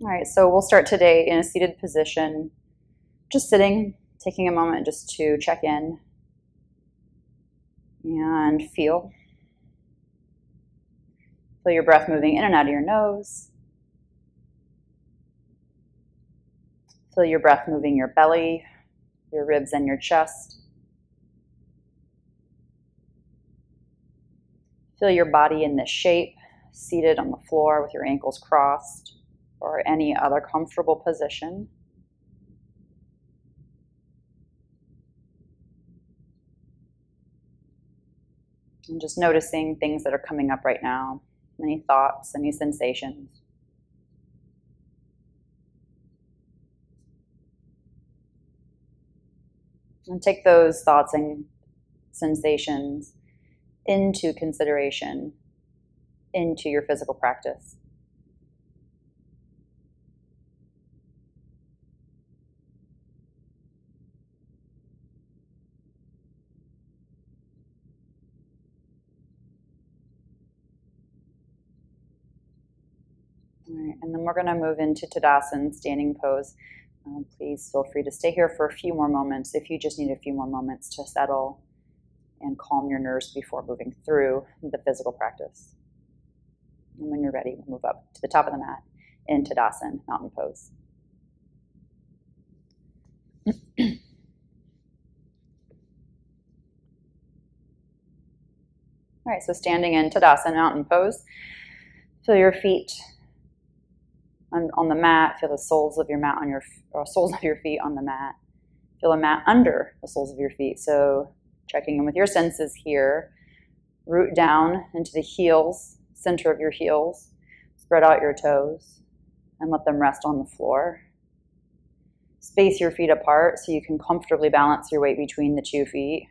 All right, so we'll start today in a seated position, just sitting, taking a moment just to check in and feel. Feel your breath moving in and out of your nose. Feel your breath moving your belly, your ribs, and your chest. Feel your body in this shape, seated on the floor with your ankles crossed, or any other comfortable position. And just noticing things that are coming up right now, any thoughts, any sensations. And take those thoughts and sensations into consideration, into your physical practice. All right, and then we're going to move into Tadasana, standing pose. Please feel free to stay here for a few more moments if you just need a few more moments to settle and calm your nerves before moving through the physical practice. And when you're ready, we'll move up to the top of the mat in Tadasana, mountain pose. All right, so standing in Tadasana, mountain pose. Feel your feet on the mat. Feel the soles of your mat on your soles of your feet on the mat. Feel a mat under the soles of your feet. So checking in with your senses here. Root down into the heels, center of your heels. Spread out your toes and let them rest on the floor. Space your feet apart so you can comfortably balance your weight between the 2 feet.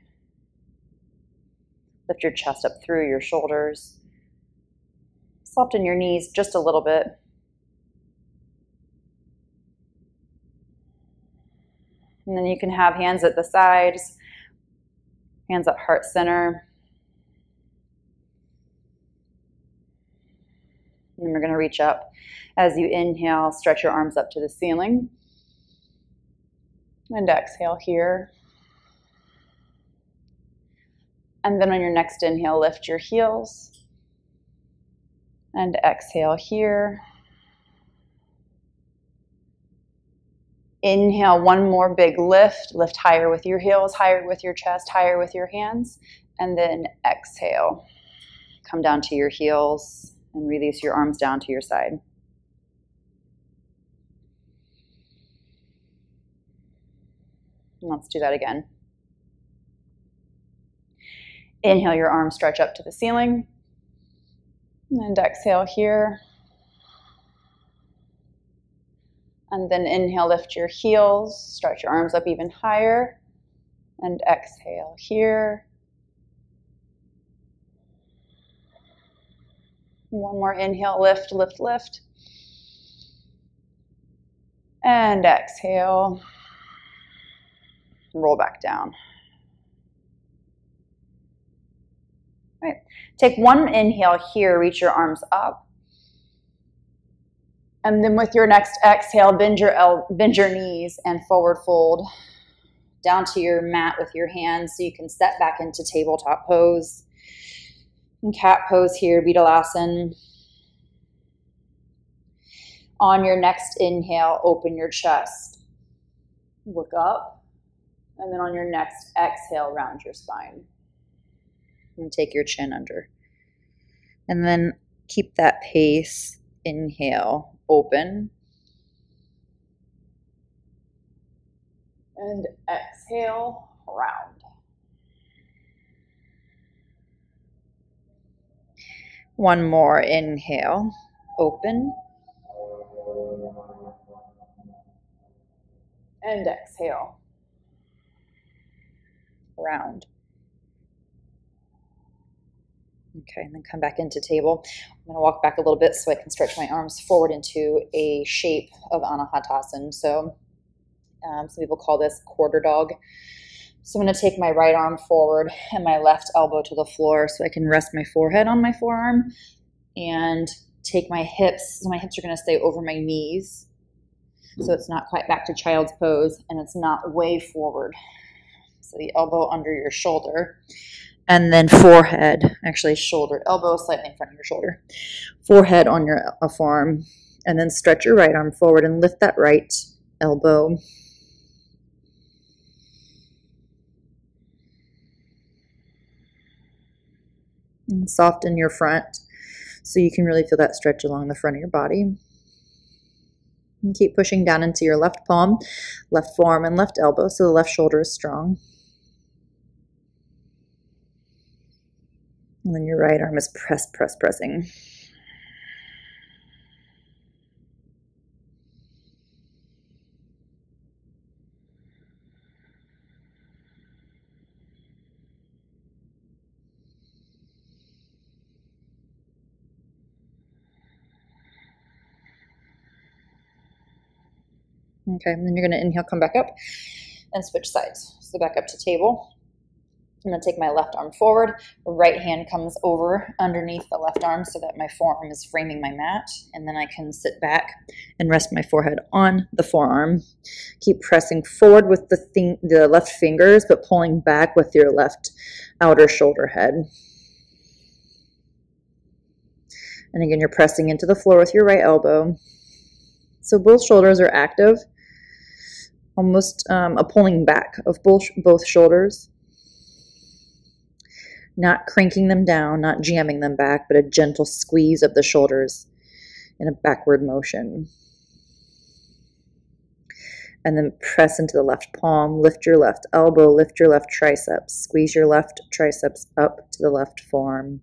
Lift your chest up through your shoulders. Soften your knees just a little bit. And then you can have hands at the sides, hands at heart center. And then we're going to reach up. As you inhale, stretch your arms up to the ceiling. And exhale here. And then on your next inhale, lift your heels. And exhale here. Inhale, one more big lift. Lift higher with your heels, higher with your chest, higher with your hands. And then exhale. Come down to your heels and release your arms down to your side. And let's do that again. Inhale, your arms stretch up to the ceiling. And exhale here. And then inhale, lift your heels, stretch your arms up even higher, and exhale here. One more inhale, lift, lift, lift. And exhale. Roll back down. All right. Take one inhale here, reach your arms up. And then with your next exhale, bend your knees and forward fold down to your mat with your hands so you can step back into tabletop pose. And cat pose here, Vidalasana. On your next inhale, open your chest. Look up. And then on your next exhale, round your spine. And take your chin under. And then keep that pace. Inhale, open. And exhale, round. One more inhale, open. And exhale, round. Okay, and then come back into table. I'm going to walk back a little bit so I can stretch my arms forward into a shape of Anahatasana. So some people call this quarter dog. So I'm going to take my right arm forward and my left elbow to the floor so I can rest my forehead on my forearm and take my hips, so my hips are going to stay over my knees. So it's not quite back to child's pose, and it's not way forward. So the elbow under your shoulder, and then forehead, actually shoulder, elbow slightly in front of your shoulder, forehead on your forearm, and then stretch your right arm forward and lift that right elbow. And soften your front so you can really feel that stretch along the front of your body. And keep pushing down into your left palm, left forearm, and left elbow so the left shoulder is strong. And then your right arm is pressing. Okay, and then you're going to inhale, come back up, and switch sides. So back up to table. I'm going to take my left arm forward. Right hand comes over underneath the left arm so that my forearm is framing my mat. And then I can sit back and rest my forehead on the forearm. Keep pressing forward with the left fingers, but pulling back with your left outer shoulder head. And again, you're pressing into the floor with your right elbow. So both shoulders are active, almost a pulling back of both shoulders. Not cranking them down, not jamming them back, but a gentle squeeze of the shoulders in a backward motion. And then press into the left palm, lift your left elbow, lift your left triceps, squeeze your left triceps up to the left forearm.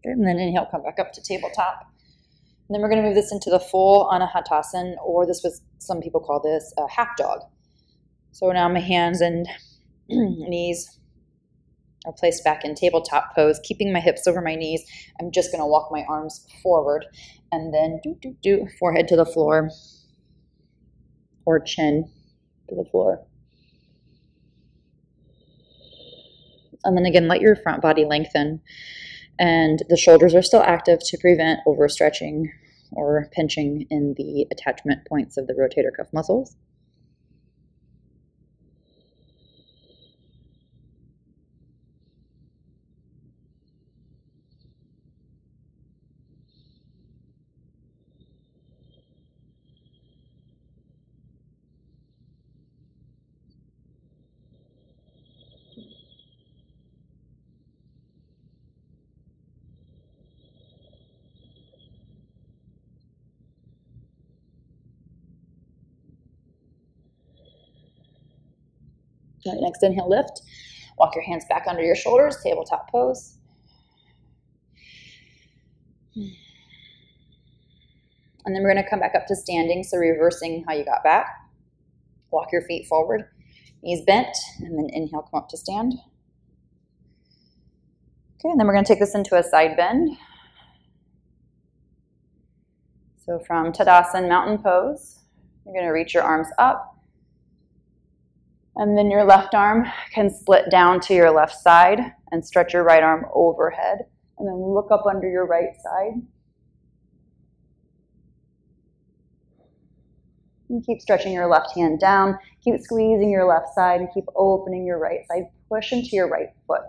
Okay, and then inhale, come back up to tabletop. And then we're going to move this into the full Anahatasana, or this was, some people call this a half dog. So now my hands and knees are placed back in tabletop pose, keeping my hips over my knees. I'm just going to walk my arms forward and then forehead to the floor or chin to the floor. And then again, let your front body lengthen. And the shoulders are still active to prevent overstretching or pinching in the attachment points of the rotator cuff muscles. All right, next inhale, lift. Walk your hands back under your shoulders, tabletop pose. And then we're going to come back up to standing, so reversing how you got back. Walk your feet forward, knees bent, and then inhale, come up to stand. Okay, and then we're going to take this into a side bend. So from Tadasana, mountain pose, you're going to reach your arms up. And then your left arm can split down to your left side and stretch your right arm overhead. And then look up under your right side. And keep stretching your left hand down. Keep squeezing your left side and keep opening your right side. Push into your right foot.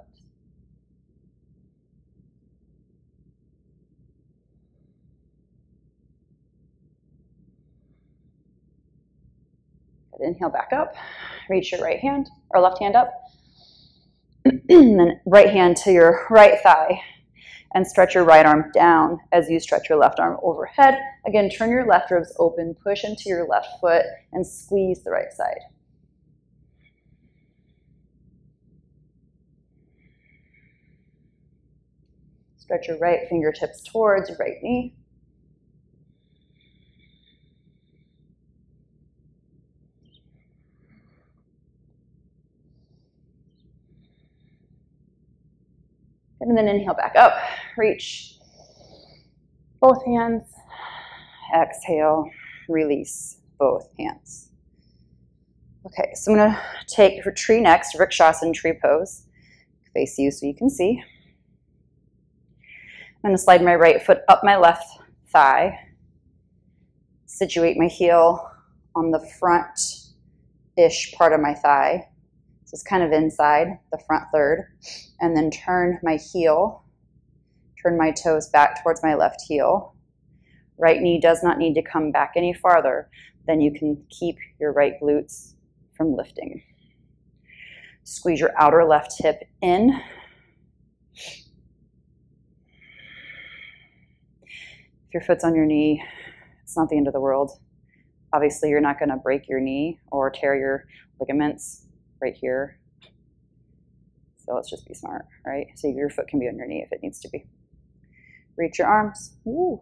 Good. Inhale back up. Reach your right hand or left hand up. And then right hand to your right thigh. And stretch your right arm down as you stretch your left arm overhead. Again, turn your left ribs open, push into your left foot, and squeeze the right side. Stretch your right fingertips towards your right knee. And then inhale back up. Reach both hands. Exhale, release both hands. Okay, so I'm gonna take for tree next, Vrikshasana tree pose. Face you so you can see. I'm gonna slide my right foot up my left thigh. Situate my heel on the front-ish part of my thigh. So it's kind of inside the front third. And then turn my toes back towards my left heel. Right knee does not need to come back any farther. Then you can keep your right glutes from lifting. Squeeze your outer left hip in. If your foot's on your knee, it's not the end of the world. Obviously, you're not going to break your knee or tear your ligaments right here. So let's just be smart, right? So your foot can be on your knee if it needs to be. Reach your arms. Woo.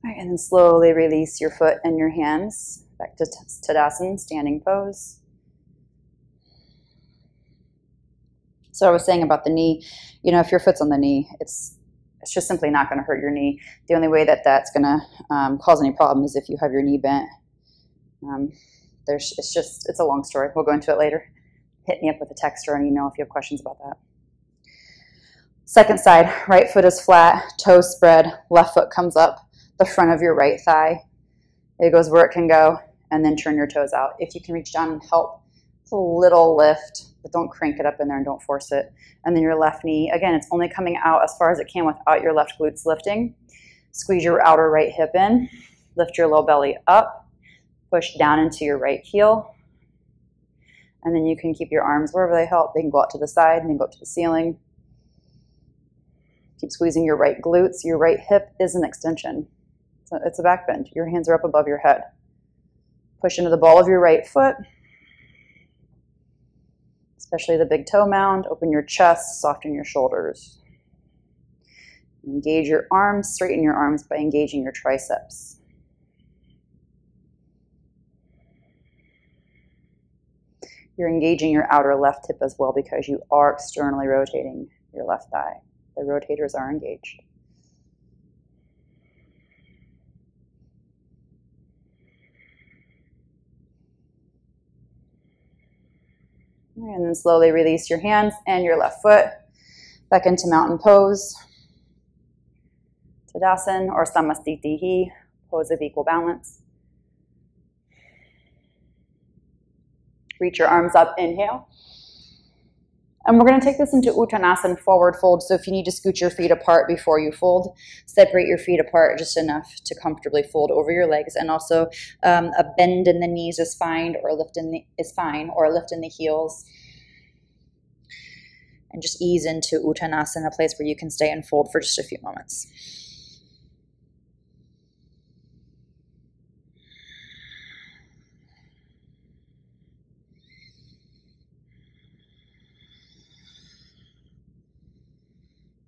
All right, and then slowly release your foot and your hands back to Tadasana, standing pose. So I was saying about the knee, you know, if your foot's on the knee, it's just simply not going to hurt your knee. The only way that that's going to cause any problem is if you have your knee bent. It's a long story. We'll go into it later. Hit me up with a text or an email if you have questions about that. Second side, right foot is flat, toes spread, left foot comes up the front of your right thigh. It goes where it can go, and then turn your toes out. If you can reach down and help, it's a little lift, but don't crank it up in there and don't force it. And then your left knee, again, it's only coming out as far as it can without your left glutes lifting. Squeeze your outer right hip in, lift your low belly up, push down into your right heel, and then you can keep your arms wherever they help. They can go out to the side and then go up to the ceiling. Keep squeezing your right glutes. Your right hip is an extension. It's a back bend. Your hands are up above your head. Push into the ball of your right foot, especially the big toe mound. Open your chest, soften your shoulders. Engage your arms, straighten your arms by engaging your triceps. You're engaging your outer left hip as well because you are externally rotating your left thigh. The rotators are engaged. And then slowly release your hands and your left foot back into mountain pose. Tadasana or Samastitihi, pose of equal balance. Reach your arms up, inhale. And we're going to take this into Uttanasana, forward fold. So if you need to scoot your feet apart before you fold, separate your feet apart just enough to comfortably fold over your legs. And also a bend in the knees is fine, or a lift in the heels. And just ease into Uttanasana, a place where you can stay and fold for just a few moments.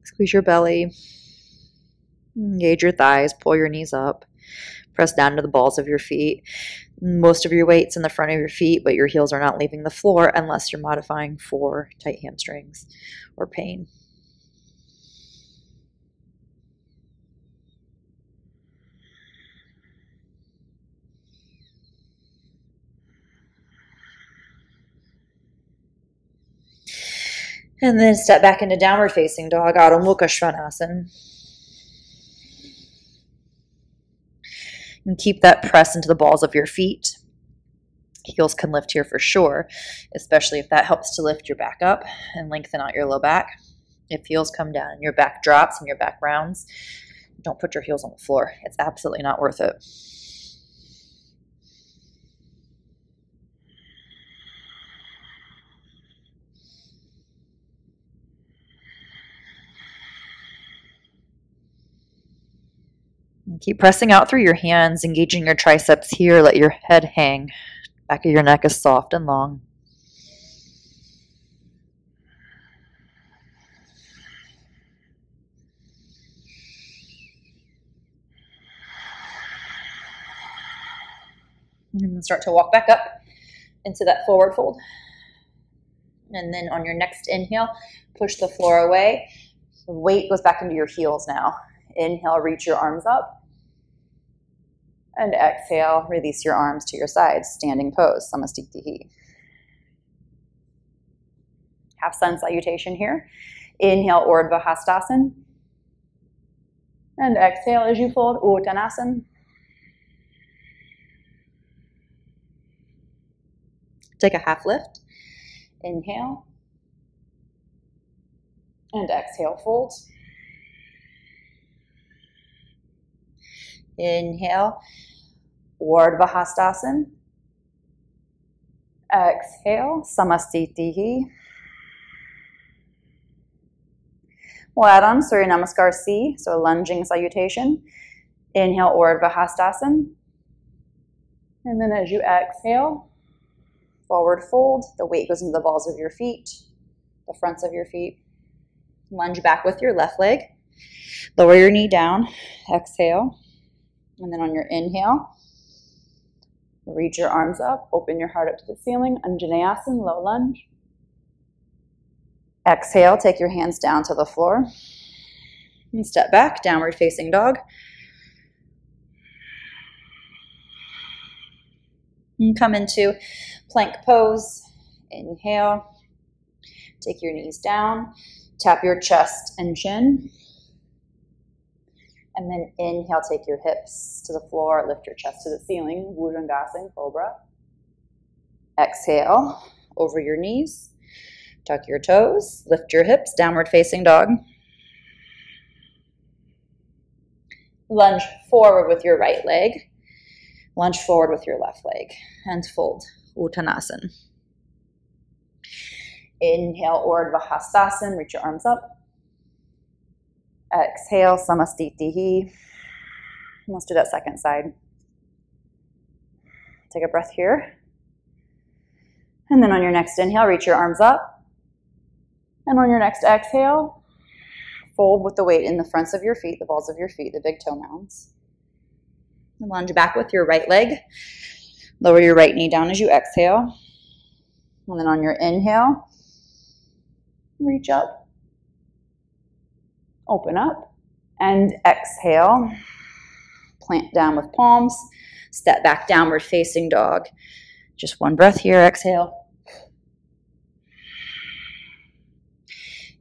Squeeze your belly, engage your thighs, pull your knees up, press down to the balls of your feet. Most of your weight's in the front of your feet, but your heels are not leaving the floor unless you're modifying for tight hamstrings or pain. And then step back into downward facing dog, Adho Mukha Svanasana. And keep that press into the balls of your feet. Heels can lift here for sure, especially if that helps to lift your back up and lengthen out your low back. If heels come down and your back drops and your back rounds, don't put your heels on the floor. It's absolutely not worth it. And keep pressing out through your hands, engaging your triceps here. Let your head hang Back of your neck is soft and long. And start to walk back up into that forward fold. And then on your next inhale, push the floor away. The weight goes back into your heels now. Inhale, reach your arms up. And exhale, release your arms to your sides, standing pose, Samastitihi. Half sun salutation here. Inhale, Urdhva Hastasana. And exhale as you fold, Uttanasana. Take a half lift. Inhale. And exhale, fold. Inhale, Urdhva Hastasana. Exhale, Samastitihi. We'll add on Surya Namaskar C, so a lunging salutation. Inhale, Urdhva Hastasana. And then as you exhale, forward fold. The weight goes into the balls of your feet, the fronts of your feet. Lunge back with your left leg. Lower your knee down. Exhale. And then on your inhale, reach your arms up. Open your heart up to the ceiling. Anjaneyasana, low lunge. Exhale. Take your hands down to the floor. And step back, downward facing dog. And come into plank pose. Inhale. Take your knees down. Tap your chest and chin. And then inhale, take your hips to the floor. Lift your chest to the ceiling. Bhujangasana, Cobra. Exhale, over your knees. Tuck your toes. Lift your hips. Downward facing dog. Lunge forward with your right leg. Lunge forward with your left leg. And fold. Uttanasana. Inhale, Urdhva Hastasana. Reach your arms up. Exhale, Samastitihi. Let's do that second side. Take a breath here. And then on your next inhale, reach your arms up. And on your next exhale, fold with the weight in the fronts of your feet, the balls of your feet, the big toe mounds. And lunge back with your right leg. Lower your right knee down as you exhale. And then on your inhale, reach up. Open up. And exhale. Plant down with palms. Step back, downward facing dog. Just one breath here. Exhale.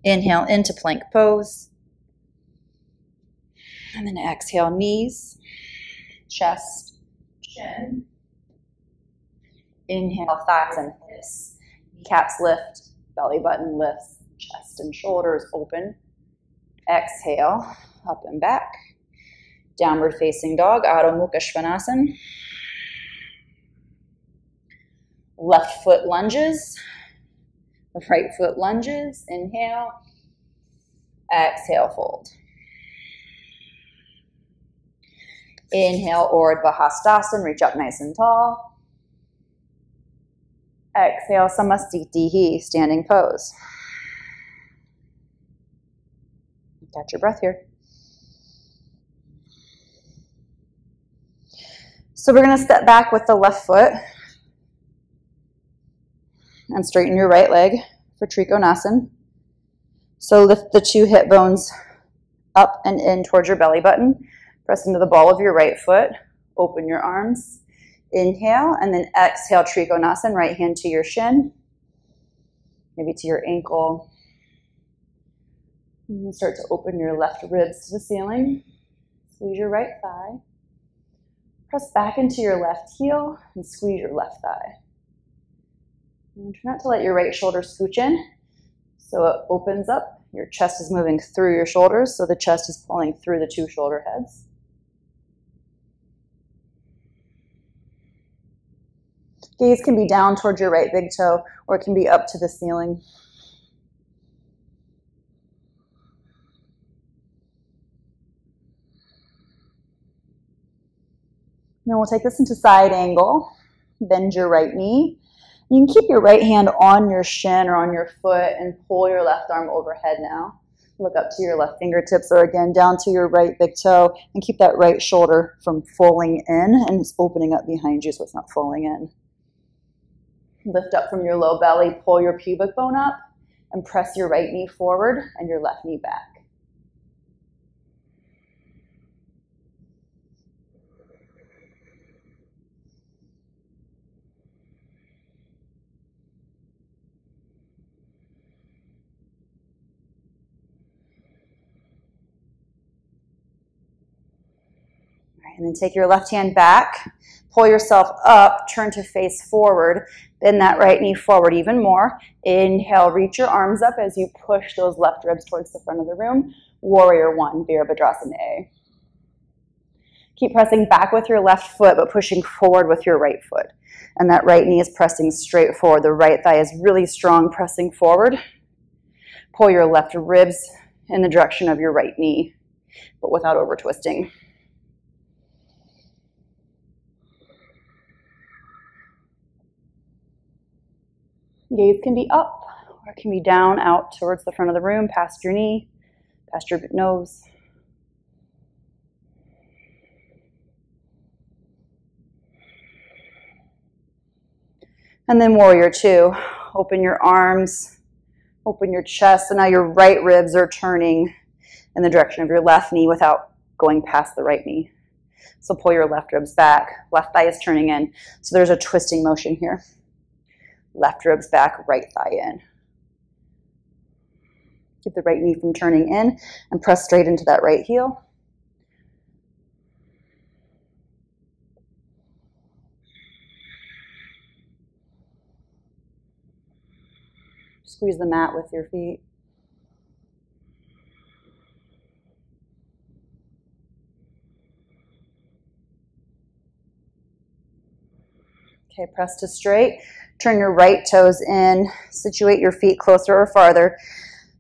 Inhale into plank pose. And then exhale, knees, chest, chin. Inhale, thighs and hips. Kneecaps lift, belly button lifts, chest and shoulders open. Exhale, up and back. Downward facing dog, Adho Mukha Svanasana. Left foot lunges. Right foot lunges. Inhale. Exhale, fold. Inhale, Urdhva Hastasana. Reach up nice and tall. Exhale, Samastitihi, standing pose. Catch your breath here. So we're going to step back with the left foot and straighten your right leg for Trikonasana. So lift the two hip bones up and in towards your belly button. Press into the ball of your right foot. Open your arms. Inhale, and then exhale, Trikonasana. Right hand to your shin, maybe to your ankle. And then start to open your left ribs to the ceiling. Squeeze your right thigh. Press back into your left heel and squeeze your left thigh. And try not to let your right shoulder scooch in. So it opens up. Your chest is moving through your shoulders, so the chest is pulling through the two shoulder heads. Gaze can be down towards your right big toe, or it can be up to the ceiling. Then we'll take this into side angle. Bend your right knee. You can keep your right hand on your shin or on your foot and pull your left arm overhead now. Look up to your left fingertips or again down to your right big toe and keep that right shoulder from falling in and it's opening up behind you so it's not falling in. Lift up from your low belly, pull your pubic bone up and press your right knee forward and your left knee back. And then take your left hand back, pull yourself up, turn to face forward, bend that right knee forward even more. Inhale, reach your arms up as you push those left ribs towards the front of the room. Warrior One, Virabhadrasana A. Keep pressing back with your left foot, but pushing forward with your right foot. And that right knee is pressing straight forward. The right thigh is really strong, pressing forward. Pull your left ribs in the direction of your right knee, but without over twisting. Gaze can be up or it can be down, out towards the front of the room, past your knee, past your nose. And then Warrior Two. Open your arms, open your chest. So now your right ribs are turning in the direction of your left knee without going past the right knee. So pull your left ribs back. Left thigh is turning in. So there's a twisting motion here. Left ribs back, right thigh in. Keep the right knee from turning in and press straight into that right heel. Squeeze the mat with your feet. Okay, press to straight. Turn your right toes in. Situate your feet closer or farther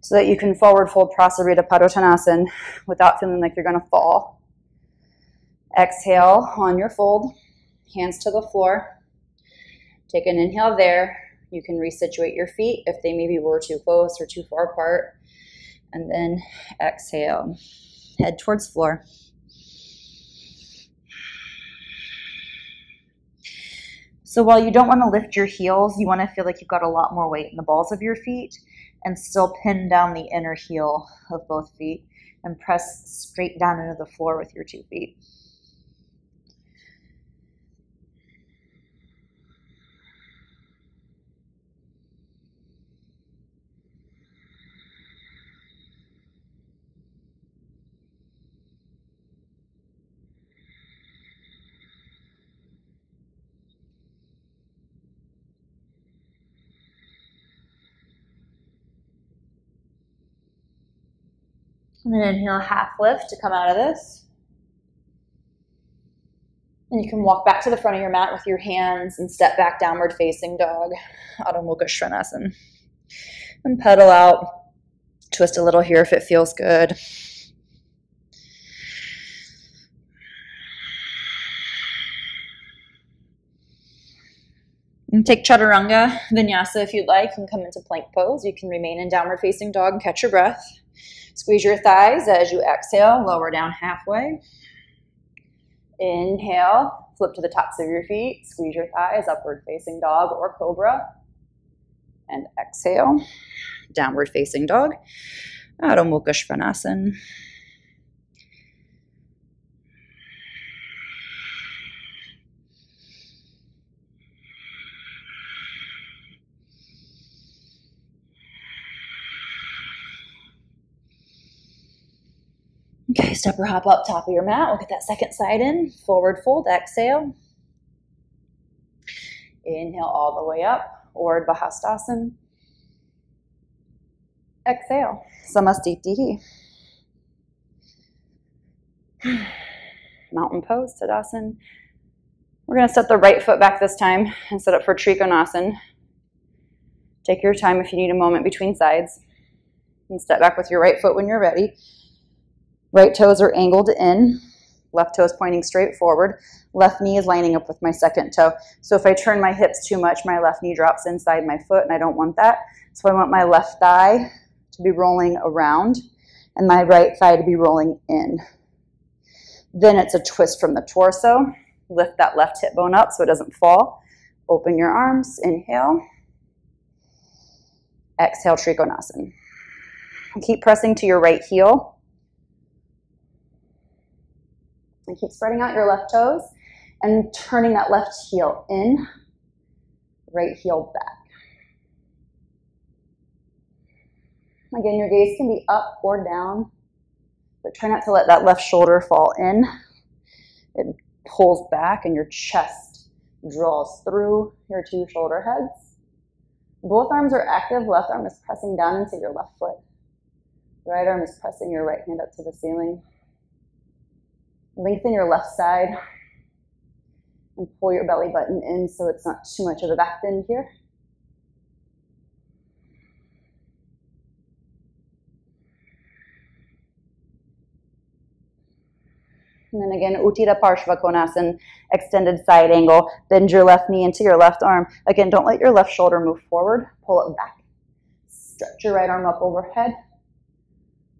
so that you can forward fold Prasarita Padottanasana without feeling like you're going to fall. Exhale on your fold. Hands to the floor. Take an inhale there. You can resituate your feet if they maybe were too close or too far apart. And then exhale. Head towards floor. So while you don't want to lift your heels, you want to feel like you've got a lot more weight in the balls of your feet and still pin down the inner heel of both feet and press straight down into the floor with your 2 feet. And then inhale, half lift to come out of this. And you can walk back to the front of your mat with your hands and step back, downward facing dog, Adho Mukha Svanasana. And pedal out. Twist a little here if it feels good. And take Chaturanga Vinyasa if you'd like and come into plank pose. You can remain in downward facing dog and catch your breath. Squeeze your thighs as you exhale, lower down halfway. Inhale, flip to the tops of your feet, squeeze your thighs, upward facing dog or cobra. And exhale, downward facing dog, Adho Mukha Svanasana. Okay, step or hop up top of your mat. We'll get that second side in. Forward fold, exhale. Inhale all the way up. Urdhva Hastasana. Exhale. Samastitihi. Mountain pose, Tadasana. We're going to set the right foot back this time and set up for Trikonasana. Take your time if you need a moment between sides. And step back with your right foot when you're ready. Right toes are angled in. Left toe is pointing straight forward. Left knee is lining up with my second toe. So if I turn my hips too much, my left knee drops inside my foot, and I don't want that. So I want my left thigh to be rolling around and my right thigh to be rolling in. Then it's a twist from the torso. Lift that left hip bone up so it doesn't fall. Open your arms. Inhale. Exhale, Trikonasana. Keep pressing to your right heel. And keep spreading out your left toes and turning that left heel in, right heel back. Again, your gaze can be up or down, but try not to let that left shoulder fall in. It pulls back and your chest draws through your two shoulder heads. Both arms are active. Left arm is pressing down into your left foot. Right arm is pressing your right hand up to the ceiling. Lengthen your left side and pull your belly button in so it's not too much of a back bend here. And then again, Uttita Parshva Konasana, extended side angle. Bend your left knee into your left arm. Again, don't let your left shoulder move forward. Pull it back. Stretch your right arm up overhead.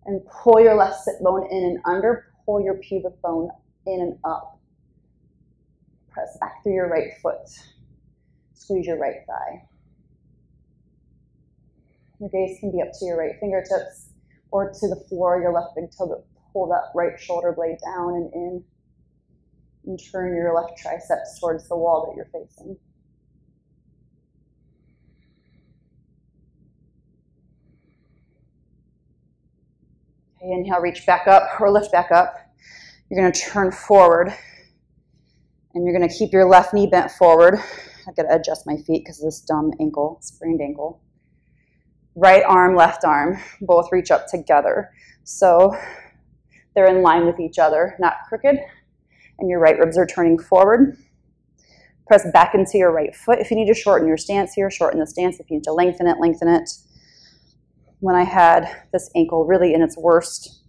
And pull your left sit bone in and under. Pull your pubic bone in and up. Press back through your right foot. Squeeze your right thigh. Your gaze can be up to your right fingertips or to the floor, your left big toe, but pull that right shoulder blade down and in. And turn your left triceps towards the wall that you're facing. Okay, inhale, reach back up or lift back up. You're going to turn forward. And you're going to keep your left knee bent forward. I've got to adjust my feet because of this dumb ankle, sprained ankle. Right arm, left arm, both reach up together. So they're in line with each other, not crooked. And your right ribs are turning forward. Press back into your right foot. If you need to shorten your stance here, shorten the stance. If you need to lengthen it, lengthen it. When I had this ankle really in its worst,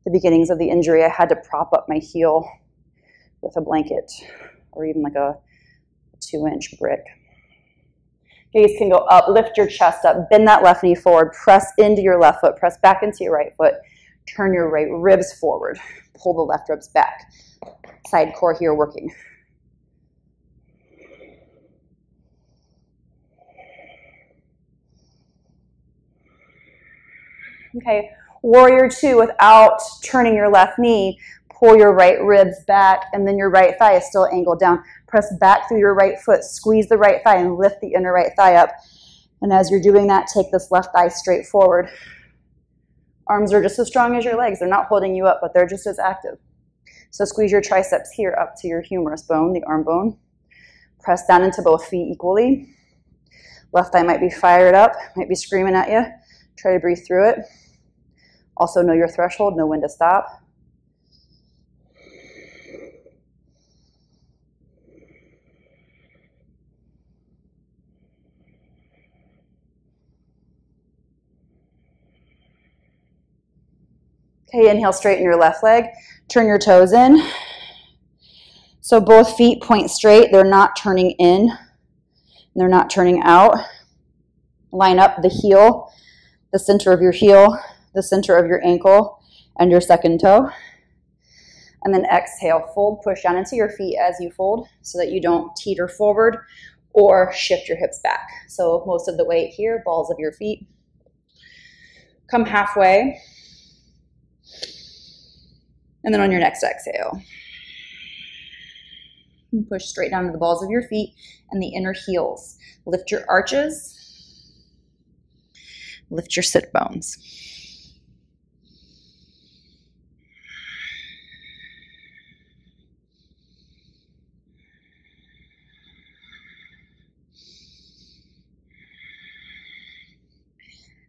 the beginnings of the injury, I had to prop up my heel with a blanket or even like a 2-inch brick. Gaze can go up, lift your chest up, bend that left knee forward, press into your left foot, press back into your right foot, turn your right ribs forward, pull the left ribs back. Side core here working. Okay, warrior two, without turning your left knee, pull your right ribs back, and then your right thigh is still angled down. Press back through your right foot, squeeze the right thigh, and lift the inner right thigh up. And as you're doing that, take this left thigh straight forward. Arms are just as strong as your legs. They're not holding you up, but they're just as active. So squeeze your triceps here up to your humerus bone, the arm bone. Press down into both feet equally. Left thigh might be fired up, might be screaming at you. Try to breathe through it. Also know your threshold, know when to stop. Okay, inhale, straighten your left leg. Turn your toes in. So both feet point straight. They're not turning in. They're not turning out. Line up the heel, the center of your heel, the center of your ankle, and your second toe. And then exhale, fold, push down into your feet as you fold so that you don't teeter forward or shift your hips back. So most of the weight here, balls of your feet. Come halfway. And then on your next exhale, push straight down to the balls of your feet and the inner heels. Lift your arches. Lift your sit bones.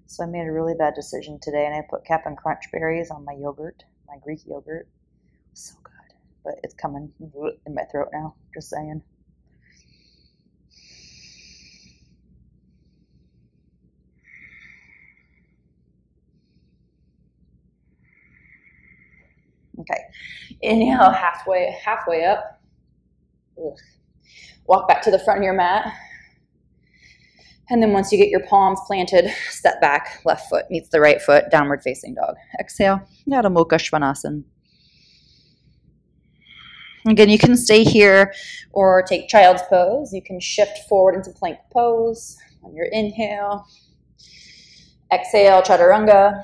So I made a really bad decision today, and I put Cap'n Crunch berries on my yogurt, my Greek yogurt. So good, but it's coming in my throat now, just saying. Okay. Inhale, halfway up. Ugh. Walk back to the front of your mat. And then once you get your palms planted, step back, left foot meets the right foot, downward facing dog. Exhale, Adho Mukha Svanasana. Again, you can stay here or take child's pose. You can shift forward into plank pose on your inhale. Exhale, Chaturanga.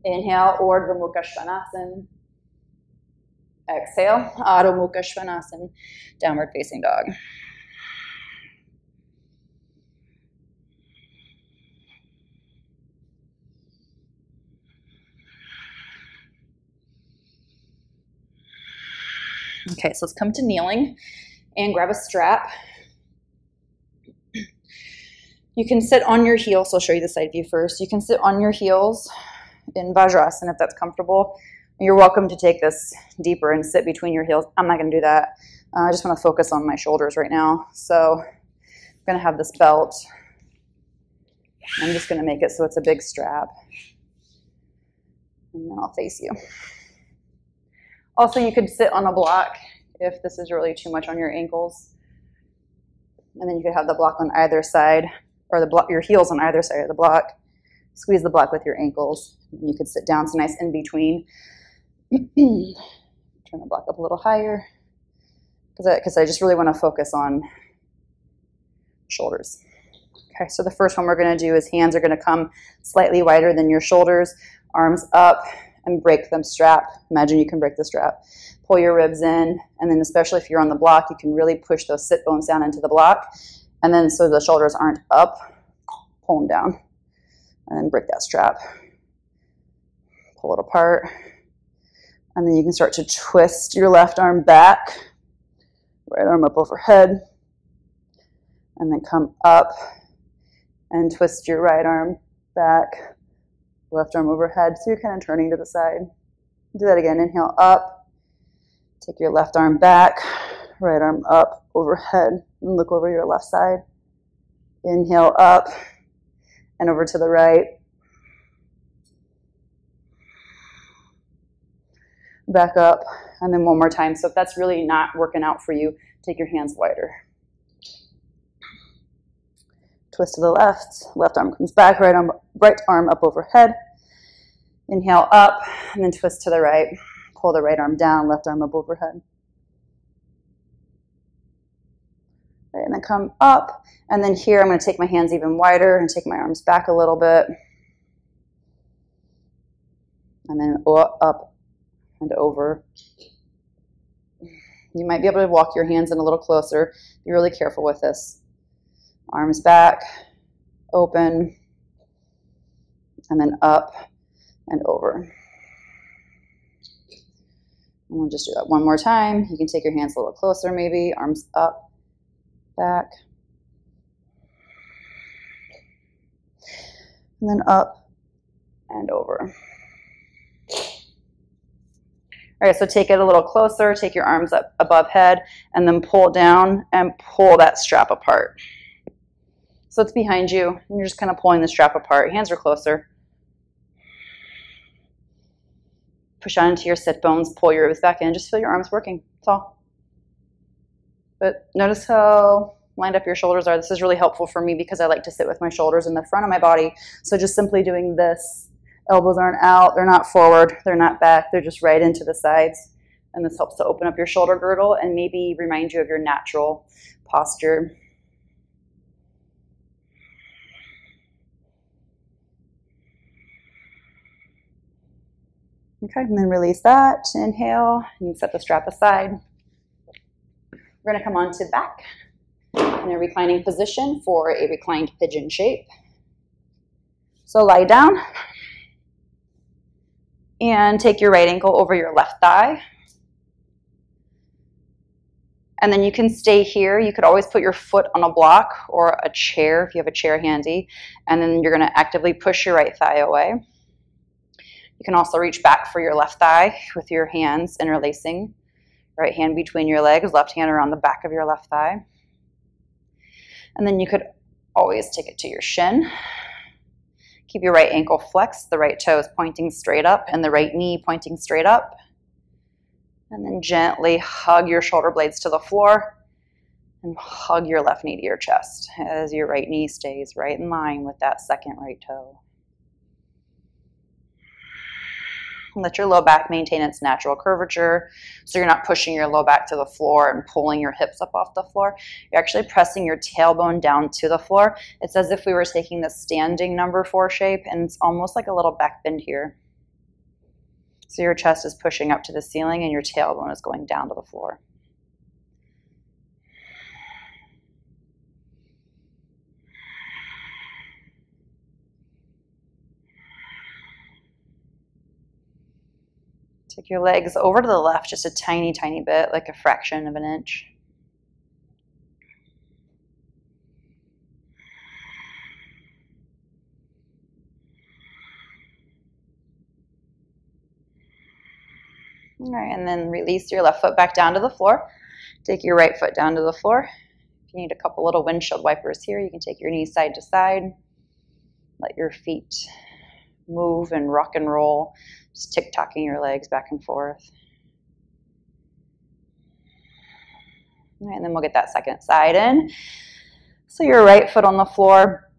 Inhale, Urdhva Mukha Svanasana. Exhale, Adho Mukha Svanasana, downward facing dog. Okay, so let's come to kneeling and grab a strap. You can sit on your heels, so I'll show you the side view first. You can sit on your heels in Vajrasana if that's comfortable. You're welcome to take this deeper and sit between your heels. I'm not going to do that. I just want to focus on my shoulders right now. So I'm going to have this belt. I'm just going to make it so it's a big strap. And then I'll face you. Also, you could sit on a block if this is really too much on your ankles. And then you could have the block on either side, or your heels on either side of the block. Squeeze the block with your ankles. And you could sit down so nice in between. Turn the block up a little higher. Because I just really want to focus on shoulders. Okay, so the first one we're going to do is hands are going to come slightly wider than your shoulders. Arms up. And break them strap. Imagine you can break the strap. Pull your ribs in, and then especially if you're on the block, you can really push those sit bones down into the block. And then so the shoulders aren't up, pull them down. And then break that strap. Pull it apart. And then you can start to twist your left arm back. Right arm up overhead. And then come up and twist your right arm back. Left arm overhead, so you're kind of turning to the side. Do that again. Inhale up. Take your left arm back. Right arm up overhead. And look over your left side. Inhale up and over to the right. Back up. And then one more time. So if that's really not working out for you, take your hands wider. Twist to the left. Left arm comes back. Right arm up overhead. Inhale up, and then twist to the right. Pull the right arm down, left arm up overhead. Right, and then come up, and then here I'm going to take my hands even wider and take my arms back a little bit. And then up and over. You might be able to walk your hands in a little closer. Be really careful with this. Arms back, open, and then up and over. And we'll just do that one more time. You can take your hands a little closer maybe. Arms up, back, and then up and over. All right, so take it a little closer. Take your arms up above head and then pull down and pull that strap apart. So it's behind you, and you're just kind of pulling the strap apart. Hands are closer. Push on into your sit bones, pull your ribs back in, just feel your arms working. That's all. But notice how lined up your shoulders are. This is really helpful for me because I like to sit with my shoulders in the front of my body. So just simply doing this, elbows aren't out, they're not forward, they're not back, they're just right into the sides. And this helps to open up your shoulder girdle and maybe remind you of your natural posture. Okay, and then release that. Inhale, and you set the strap aside. We're going to come on to back in a reclining position for a reclined pigeon shape. So lie down and take your right ankle over your left thigh. And then you can stay here. You could always put your foot on a block or a chair if you have a chair handy. And then you're going to actively push your right thigh away. You can also reach back for your left thigh with your hands interlacing. Right hand between your legs, left hand around the back of your left thigh. And then you could always take it to your shin. Keep your right ankle flexed, the right toe is pointing straight up, and the right knee pointing straight up. And then gently hug your shoulder blades to the floor and hug your left knee to your chest as your right knee stays right in line with that second right toe. Let your low back maintain its natural curvature, so you're not pushing your low back to the floor and pulling your hips up off the floor. You're actually pressing your tailbone down to the floor. It's as if we were taking the standing number 4 shape, and it's almost like a little back bend here. So your chest is pushing up to the ceiling and your tailbone is going down to the floor. Take your legs over to the left just a tiny, tiny bit, like a fraction of an inch. All right, and then release your left foot back down to the floor. Take your right foot down to the floor. If you need a couple little windshield wipers here, you can take your knees side to side. Let your feet move and rock and roll, just tick-tocking your legs back and forth. All right, and then we'll get that second side in. So your right foot on the floor,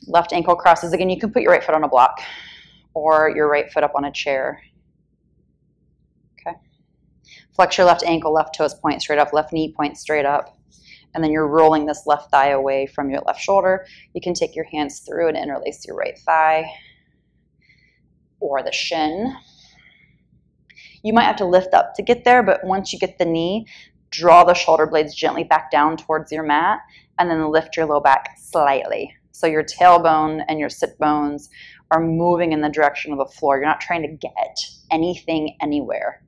left ankle crosses. Again, you can put your right foot on a block or your right foot up on a chair. Okay. Flex your left ankle, left toes point straight up, left knee point straight up. And then you're rolling this left thigh away from your left shoulder. You can take your hands through and interlace your right thigh or the shin. You might have to lift up to get there, but once you get the knee, draw the shoulder blades gently back down towards your mat and then lift your low back slightly. So your tailbone and your sit bones are moving in the direction of the floor. You're not trying to get anything anywhere.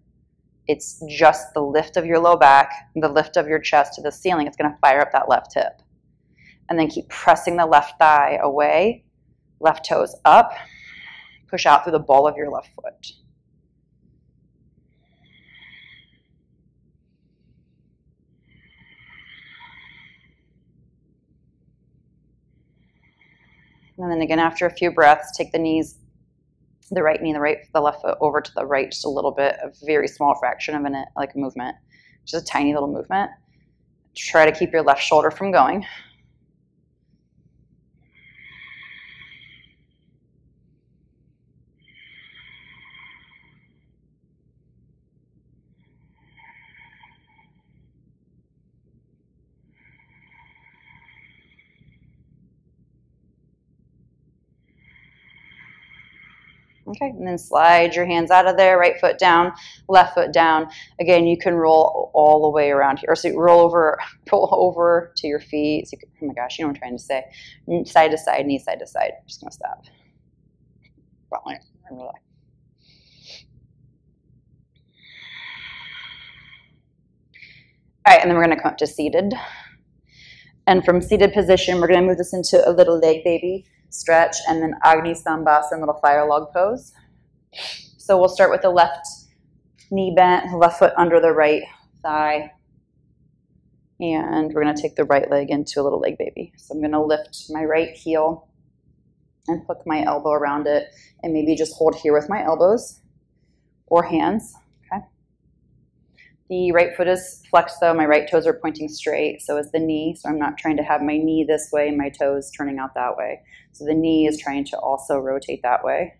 It's just the lift of your low back, the lift of your chest to the ceiling. It's going to fire up that left hip. And then keep pressing the left thigh away, left toes up, push out through the ball of your left foot. And then again, after a few breaths, take the knees, the right knee, the left foot over to the right just a little bit, a very small fraction of a like movement, just a tiny little movement. Try to keep your left shoulder from going. Okay, and then slide your hands out of there, right foot down, left foot down. Again, you can roll all the way around here. So you roll over to your feet. So oh my gosh, you know what I'm trying to say. Side to side, knee side to side. I'm just going to stop. All right, and then we're going to come up to seated. And from seated position, we're going to move this into a little leg baby stretch, and then Agni Stambhasana, little fire log pose. So we'll start with the left knee bent, left foot under the right thigh, and we're going to take the right leg into a little leg baby. So I'm going to lift my right heel and hook my elbow around it, and maybe just hold here with my elbows or hands. Okay. The right foot is flexed though, my right toes are pointing straight, so is the knee. So I'm not trying to have my knee this way and my toes turning out that way. So the knee is trying to also rotate that way.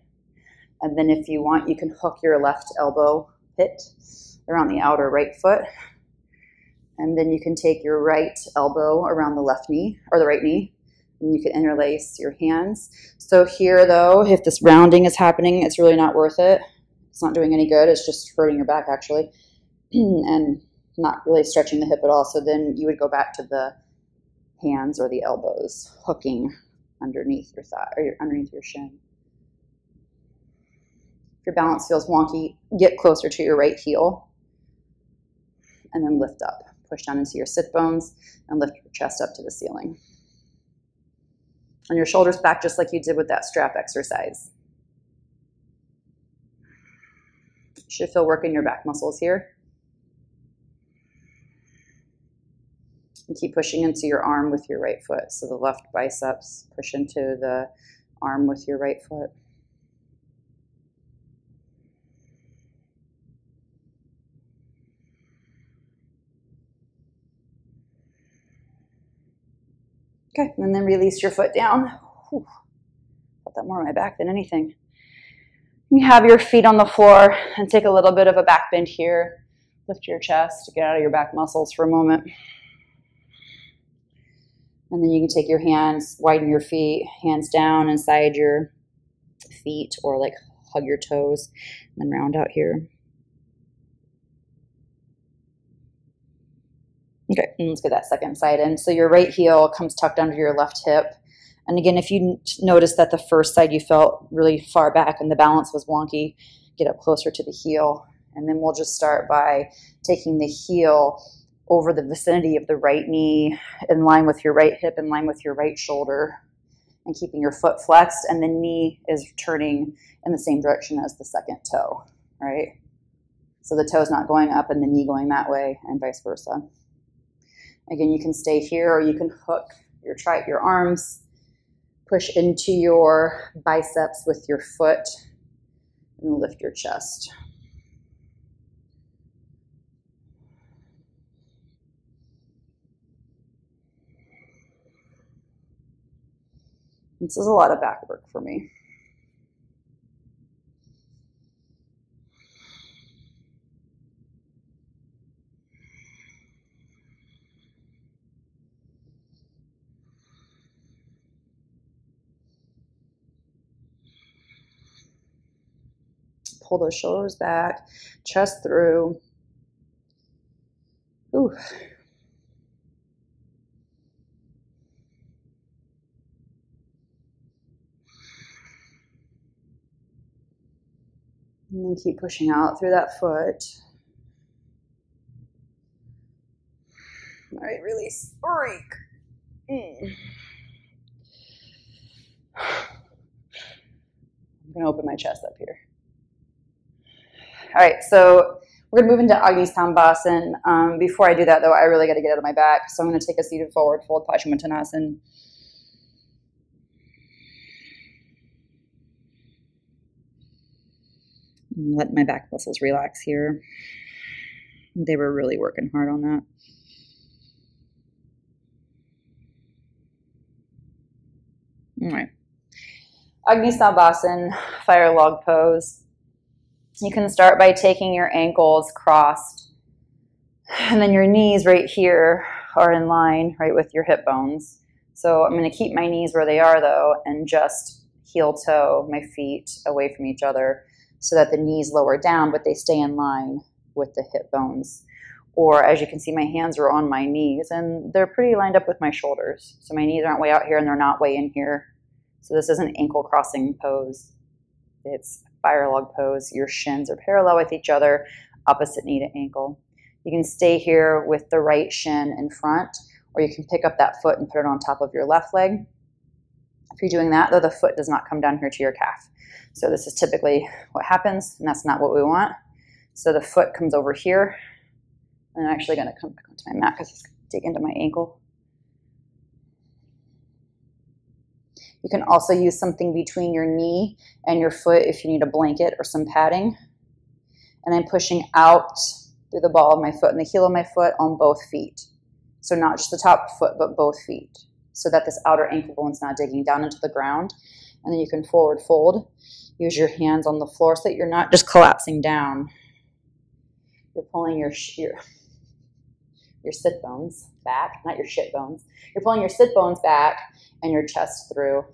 And then if you want, you can hook your left elbow pit around the outer right foot. And then you can take your right elbow around the left knee, or the right knee, and you can interlace your hands. So here though, if this rounding is happening, it's really not worth it. It's not doing any good. It's just hurting your back actually. And not really stretching the hip at all. So then you would go back to the hands or the elbows hooking underneath your thigh or underneath your shin. If your balance feels wonky, get closer to your right heel and then lift up. Push down into your sit bones and lift your chest up to the ceiling. And your shoulders back just like you did with that strap exercise. You should feel work in your back muscles here. And keep pushing into your arm with your right foot. So the left biceps push into the arm with your right foot. Okay, and then release your foot down. Whew. Felt that more on my back than anything. You have your feet on the floor and take a little bit of a back bend here. Lift your chest, get out of your back muscles for a moment. And then you can take your hands, widen your feet, hands down inside your feet, or like hug your toes, and then round out here. Okay, and let's get that second side in. So your right heel comes tucked under your left hip. And again, if you notice that the first side you felt really far back and the balance was wonky, get up closer to the heel. And then we'll just start by taking the heel over the vicinity of the right knee, in line with your right hip, in line with your right shoulder, and keeping your foot flexed, and the knee is turning in the same direction as the second toe, right? So the toe's not going up and the knee going that way, and vice versa. Again, you can stay here, or you can hook your arms, push into your biceps with your foot, and lift your chest. This is a lot of back work for me. Pull those shoulders back, chest through. Ooh. And then keep pushing out through that foot. All right, release. Break. I'm going to open my chest up here. All right, so we're going to move into Agni Stambhasana. Before I do that, though, I really got to get out of my back. So I'm going to take a seated forward fold, Paschimottanasana. Let my back muscles relax here. They were really working hard on that. All right. Agni Stambhasana, fire log pose. You can start by taking your ankles crossed, and then your knees right here are in line, right, with your hip bones. So I'm going to keep my knees where they are, though, and just heel toe my feet away from each other, so that the knees lower down, but they stay in line with the hip bones. Or as you can see, my hands are on my knees, and they're pretty lined up with my shoulders. So my knees aren't way out here, and they're not way in here. So this is an ankle crossing pose. It's fire log pose. Your shins are parallel with each other, opposite knee to ankle. You can stay here with the right shin in front, or you can pick up that foot and put it on top of your left leg. If you're doing that, though, the foot does not come down here to your calf. So this is typically what happens, and that's not what we want. So the foot comes over here, and I'm actually going to come back onto my mat because it's going to dig into my ankle. You can also use something between your knee and your foot if you need a blanket or some padding. And I'm pushing out through the ball of my foot and the heel of my foot on both feet. So not just the top foot, but both feet, so that this outer ankle bone's not digging down into the ground. And then you can forward fold. Use your hands on the floor so that you're not just collapsing down. You're pulling your sit bones back, not your shit bones. You're pulling your sit bones back and your chest through.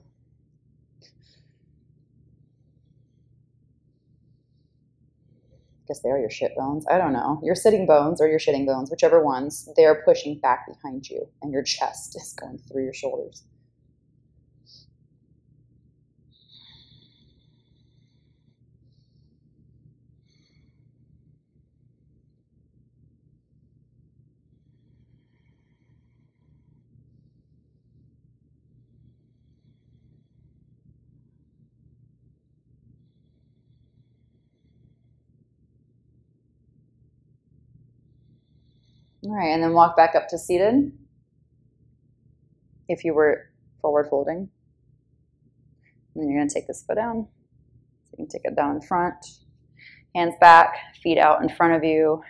I guess they are your shit bones. I don't know. Your sitting bones or your shitting bones, whichever ones, they are pushing back behind you, and your chest is going through your shoulders. All right, and then walk back up to seated if you were forward folding. And then you're going to take this foot down. So you can take it down in front, hands back, feet out in front of you.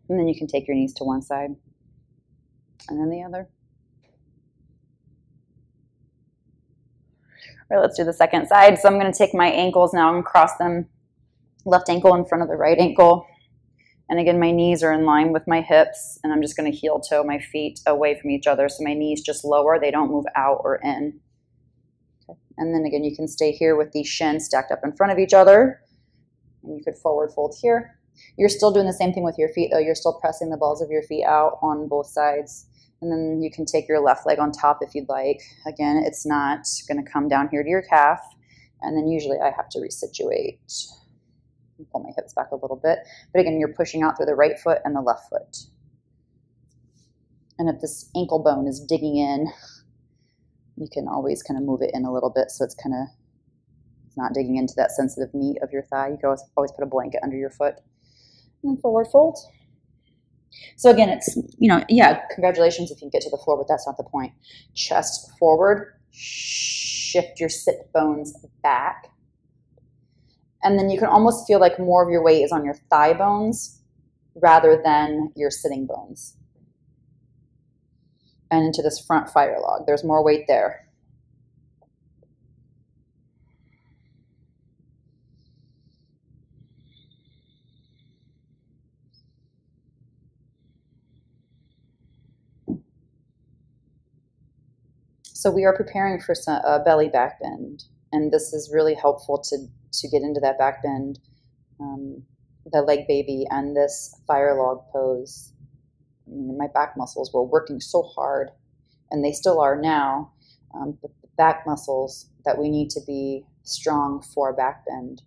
And then you can take your knees to one side and then the other. All right, let's do the second side. So I'm going to take my ankles now and cross them. Left ankle in front of the right ankle. And again, my knees are in line with my hips, and I'm just going to heel toe my feet away from each other. So my knees just lower, they don't move out or in. Okay. And then again, you can stay here with these shins stacked up in front of each other. And you could forward fold here. You're still doing the same thing with your feet, though. You're still pressing the balls of your feet out on both sides. And then you can take your left leg on top if you'd like. Again, it's not going to come down here to your calf. And then usually I have to resituate. Pull my hips back a little bit. But again, you're pushing out through the right foot and the left foot. And if this ankle bone is digging in, you can always kind of move it in a little bit so it's not digging into that sensitive meat of your thigh. You can always put a blanket under your foot. And then forward fold. So again, it's, congratulations if you get to the floor, but that's not the point. Chest forward, shift your sit bones back. And then you can almost feel like more of your weight is on your thigh bones rather than your sitting bones. And into this front fire log. There's more weight there. So we are preparing for a belly back bend. And this is really helpful to get into that back bend, the leg baby, and this fire log pose. My back muscles were working so hard, and they still are now, but the back muscles that we need to be strong for a back bend,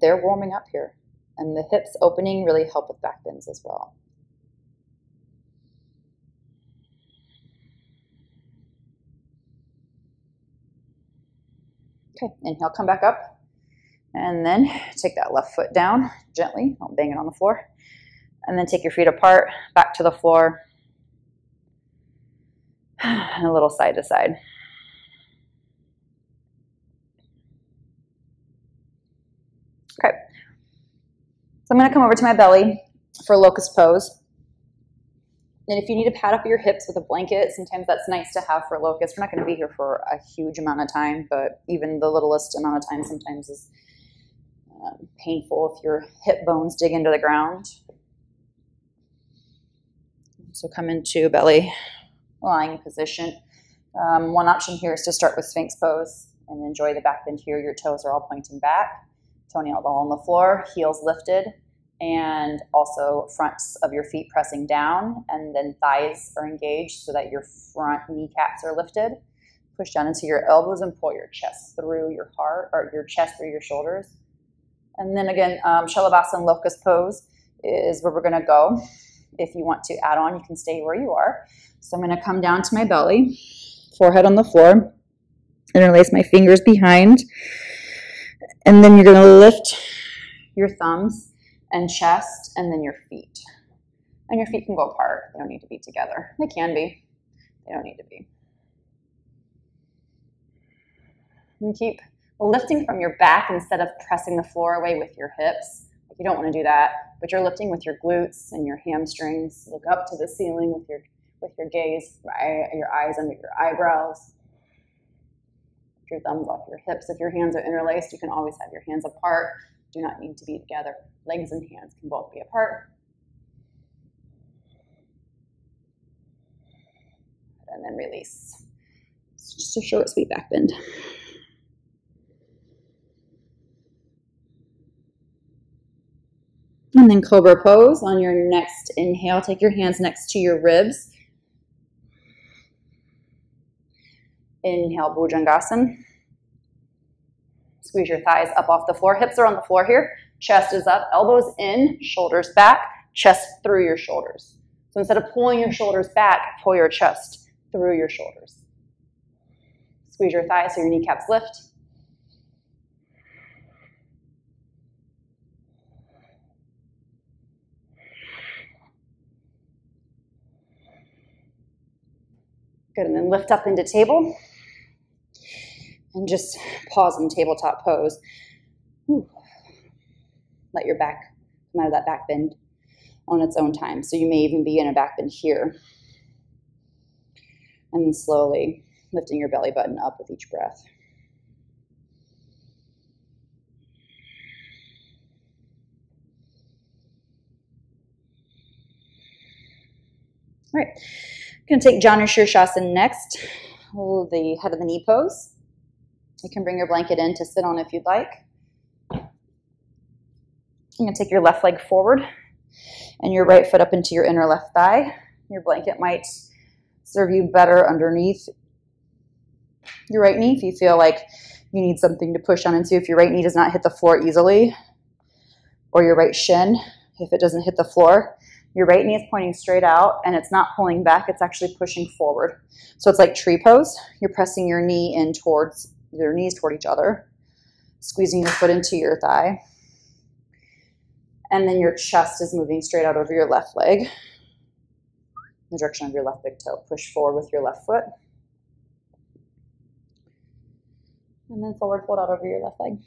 they're warming up here. And the hips opening really help with back bends as well. Okay, inhale, come back up. And then take that left foot down gently. Don't bang it on the floor. And then take your feet apart, back to the floor. And a little side to side. Okay. So I'm going to come over to my belly for locust pose. And if you need to pad up your hips with a blanket, sometimes that's nice to have for locust. We're not going to be here for a huge amount of time, but even the littlest amount of time sometimes is painful if your hip bones dig into the ground. So come into belly lying position. One option here is to start with Sphinx pose and enjoy the back bend here. Your toes are all pointing back, toenails all on the floor, heels lifted, and also fronts of your feet pressing down, and then thighs are engaged so that your front kneecaps are lifted. Push down into your elbows and pull your chest through your heart, or your chest through your shoulders. And then again, Shalabhasana locust pose is where we're going to go. If you want to add on, you can stay where you are. So I'm going to come down to my belly, forehead on the floor, interlace my fingers behind, and then you're going to lift your thumbs and chest, and then your feet. And your feet can go apart. They don't need to be together. They can be. They don't need to be. And keep lifting from your back instead of pressing the floor away with your hips. You don't want to do that, but you're lifting with your glutes and your hamstrings. Look up to the ceiling with your gaze, your eyes under your eyebrows. Put your thumbs off your hips. If your hands are interlaced, you can always have your hands apart. Do not need to be together. Legs and hands can both be apart. And then release. It's just a short, sweet back bend. And then cobra pose. On your next inhale, take your hands next to your ribs. Inhale, Bhujangasana. Squeeze your thighs up off the floor. Hips are on the floor here. Chest is up, elbows in, shoulders back, chest through your shoulders. So instead of pulling your shoulders back, pull your chest through your shoulders. Squeeze your thighs so your kneecaps lift. Good, and then lift up into table. And just pause in tabletop pose. Whew. Let your back come out of that back bend on its own time. So you may even be in a back bend here. And then slowly lifting your belly button up with each breath. All right, I'm going to take Janu Shirshasana next. Hold the head of the knee pose. You can bring your blanket in to sit on if you'd like. You're going to take your left leg forward and your right foot up into your inner left thigh. Your blanket might serve you better underneath your right knee if you feel like you need something to push on into. If your right knee does not hit the floor easily, or your right shin, if it doesn't hit the floor, your right knee is pointing straight out and it's not pulling back, it's actually pushing forward. So it's like tree pose. You're pressing your knee in towards your knees toward each other, squeezing your foot into your thigh. And then your chest is moving straight out over your left leg, the direction of your left big toe. Push forward with your left foot. And then forward fold out over your left leg.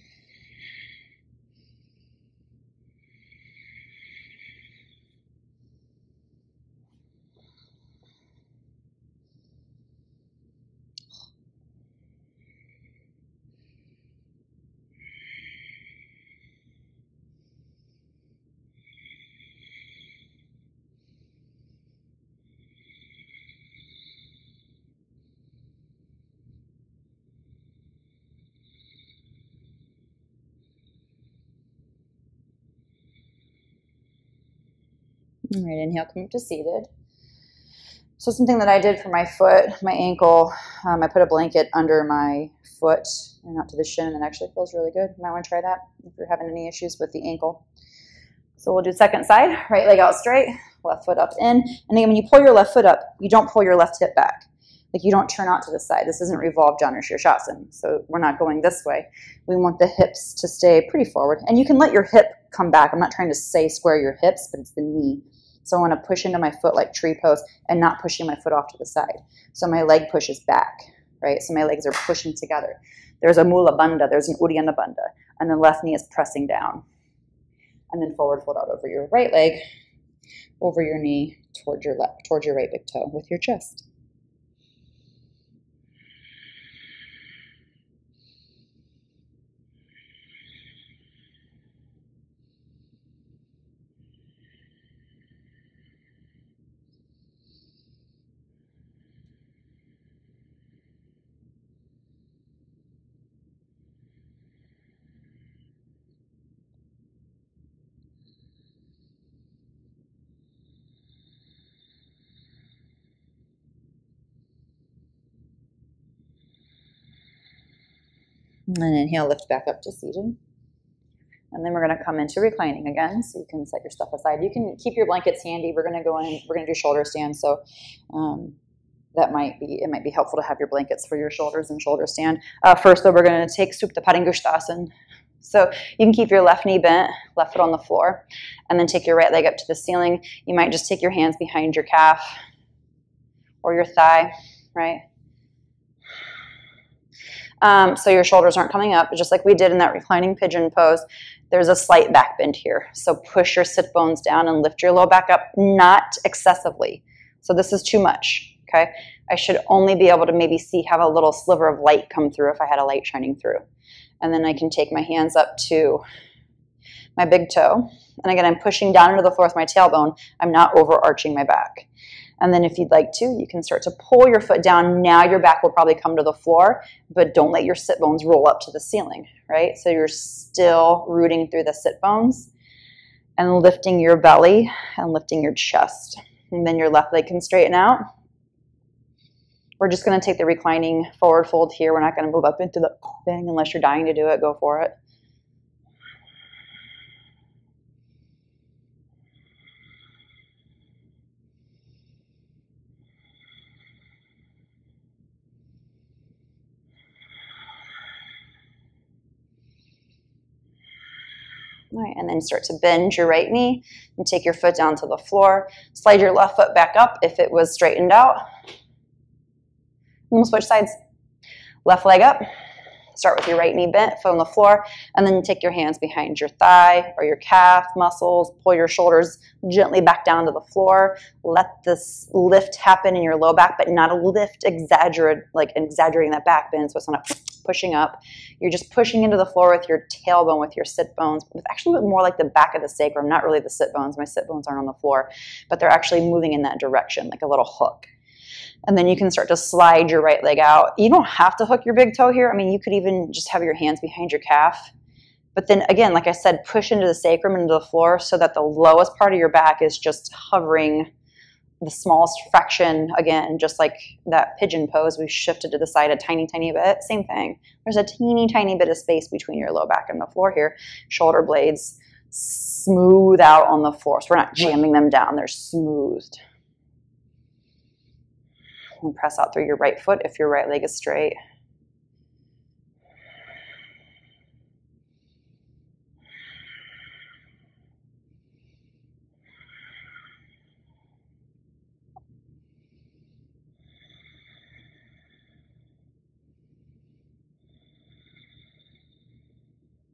All right, inhale, come up to seated. So something that I did for my foot, my ankle, I put a blanket under my foot and up to the shin, and it actually feels really good. You might want to try that if you're having any issues with the ankle. So we'll do second side, right leg out straight, left foot up in. And again, when you pull your left foot up, you don't pull your left hip back. Like you don't turn out to the side. This isn't revolved Janu Shirshasana. So we're not going this way. We want the hips to stay pretty forward. And you can let your hip come back. I'm not trying to say square your hips, but it's the knee. So I want to push into my foot like tree pose and not pushing my foot off to the side. So my leg pushes back, right? So my legs are pushing together. There's a Mula Bandha, there's an Uddiyana Bandha, and the left knee is pressing down. And then forward fold out over your right leg, over your knee, towards your right big toe with your chest. And inhale, lift back up to seated. And then we're going to come into reclining again, so you can set your stuff aside. You can keep your blankets handy. We're going to go in, we're going to do shoulder stands, so it might be helpful to have your blankets for your shoulders and shoulder stand. First, though, we're going to take Supta Padangusthasana. So you can keep your left knee bent, left foot on the floor, and then take your right leg up to the ceiling. You might just take your hands behind your calf or your thigh, right? So your shoulders aren't coming up, just like we did in that reclining pigeon pose. There's a slight back bend here. So push your sit bones down and lift your low back up, not excessively. So this is too much, okay? I should only be able to maybe have a little sliver of light come through if I had a light shining through. And then I can take my hands up to my big toe. And again, I'm pushing down into the floor with my tailbone. I'm not overarching my back. And then if you'd like to, you can start to pull your foot down. Now your back will probably come to the floor, but don't let your sit bones roll up to the ceiling, right? So you're still rooting through the sit bones and lifting your belly and lifting your chest. And then your left leg can straighten out. We're just going to take the reclining forward fold here. We're not going to move up into the thing unless you're dying to do it. Go for it. All right, and then start to bend your right knee and take your foot down to the floor. Slide your left foot back up if it was straightened out. We'll switch sides. Left leg up. Start with your right knee bent, foot on the floor, and then take your hands behind your thigh or your calf muscles. Pull your shoulders gently back down to the floor. Let this lift happen in your low back, but not a lift exaggerating that back bend, so it's not pushing up. You're just pushing into the floor with your tailbone, with your sit bones, with actually more like the back of the sacrum, not really the sit bones. My sit bones aren't on the floor, but they're actually moving in that direction, like a little hook. And then you can start to slide your right leg out. You don't have to hook your big toe here. I mean, you could even just have your hands behind your calf. But then again, like I said, push into the sacrum, into the floor, so that the lowest part of your back is just hovering the smallest fraction. Again, just like that pigeon pose, we shifted to the side a tiny, tiny bit. Same thing. There's a teeny, tiny bit of space between your low back and the floor here. Shoulder blades smooth out on the floor. So we're not jamming them down. They're smoothed. And press out through your right foot if your right leg is straight.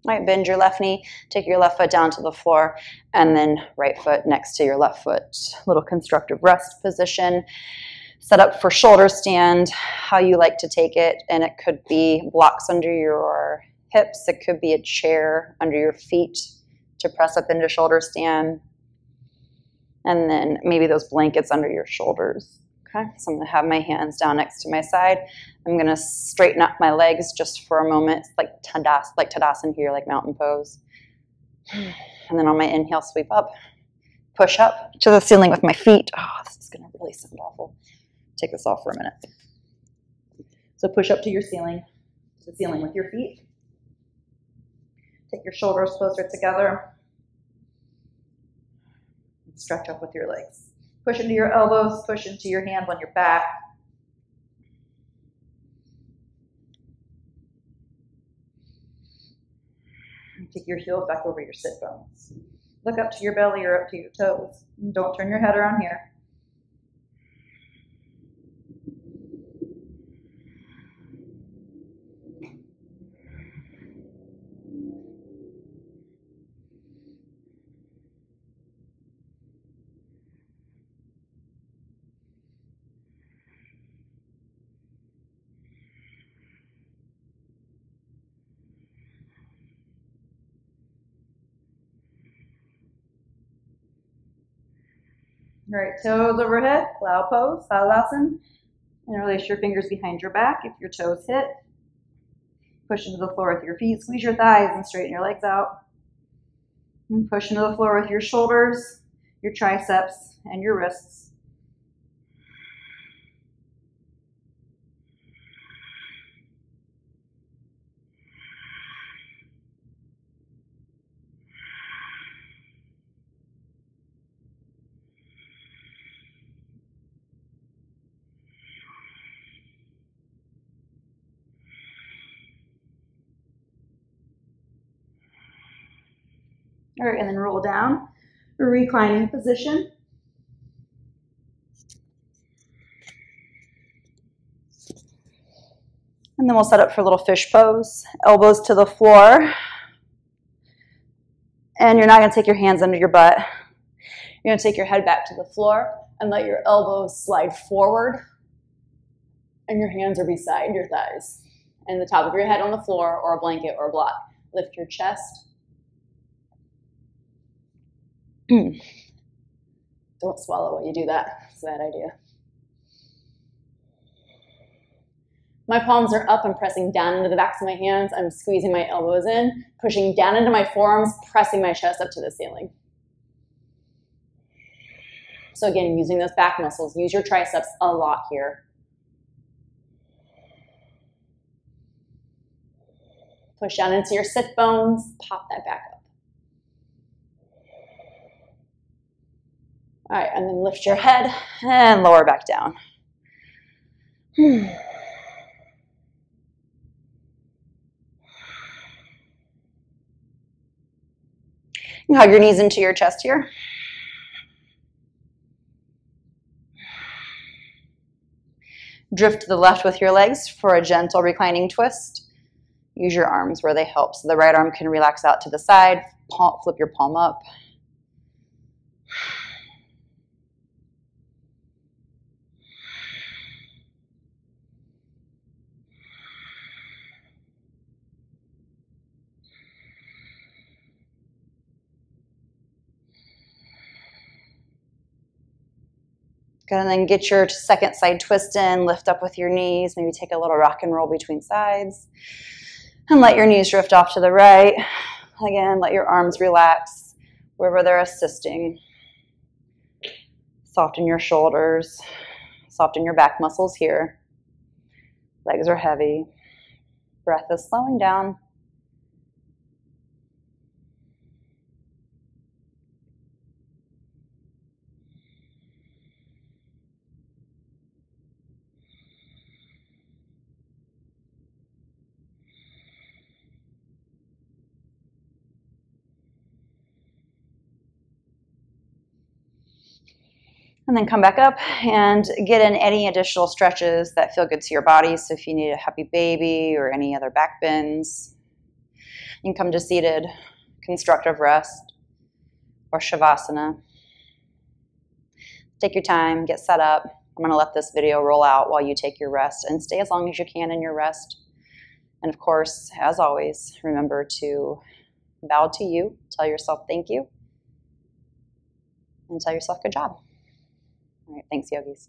All right, bend your left knee, take your left foot down to the floor, and then right foot next to your left foot. Little constructive rest position. Set up for shoulder stand, how you like to take it, and it could be blocks under your hips. It could be a chair under your feet to press up into shoulder stand, and then maybe those blankets under your shoulders. Okay, so I'm going to have my hands down next to my side. I'm going to straighten up my legs just for a moment, like Tadasana here, like mountain pose. And then on my inhale, sweep up, push up to the ceiling with my feet. Oh, this is going to really sound awful. Take this off for a minute. So push up to your ceiling, to the ceiling with your feet. Take your shoulders closer together. Stretch up with your legs. Push into your elbows, push into your hands on your back. Take your heels back over your sit bones. Look up to your belly or up to your toes. And don't turn your head around here. All right, toes overhead, plow pose, Halasana. And release your fingers behind your back if your toes hit. Push into the floor with your feet, squeeze your thighs and straighten your legs out. And push into the floor with your shoulders, your triceps, and your wrists. All right, and then roll down, reclining position. And then we'll set up for a little fish pose. Elbows to the floor. And you're not going to take your hands under your butt. You're going to take your head back to the floor and let your elbows slide forward. And your hands are beside your thighs. And the top of your head on the floor or a blanket or a block. Lift your chest. Don't swallow while you do that. It's a bad idea. My palms are up. I'm pressing down into the backs of my hands. I'm squeezing my elbows in, pushing down into my forearms, pressing my chest up to the ceiling. So again, using those back muscles. Use your triceps a lot here. Push down into your sit bones. Pop that back up. All right, and then lift your head and lower back down. You can hug your knees into your chest here. Drift to the left with your legs for a gentle reclining twist. Use your arms where they help. So the right arm can relax out to the side, flip your palm up. Good, and then get your second side twist in, lift up with your knees, maybe take a little rock and roll between sides, and let your knees drift off to the right. Again, let your arms relax wherever they're assisting. Soften your shoulders, soften your back muscles here. Legs are heavy. Breath is slowing down. And then come back up and get in any additional stretches that feel good to your body. So if you need a happy baby or any other back bends, you can come to seated constructive rest or shavasana. Take your time, get set up. I'm going to let this video roll out while you take your rest, and stay as long as you can in your rest. And of course, as always, remember to bow to you, tell yourself thank you, and tell yourself good job. All right, thanks, yogis.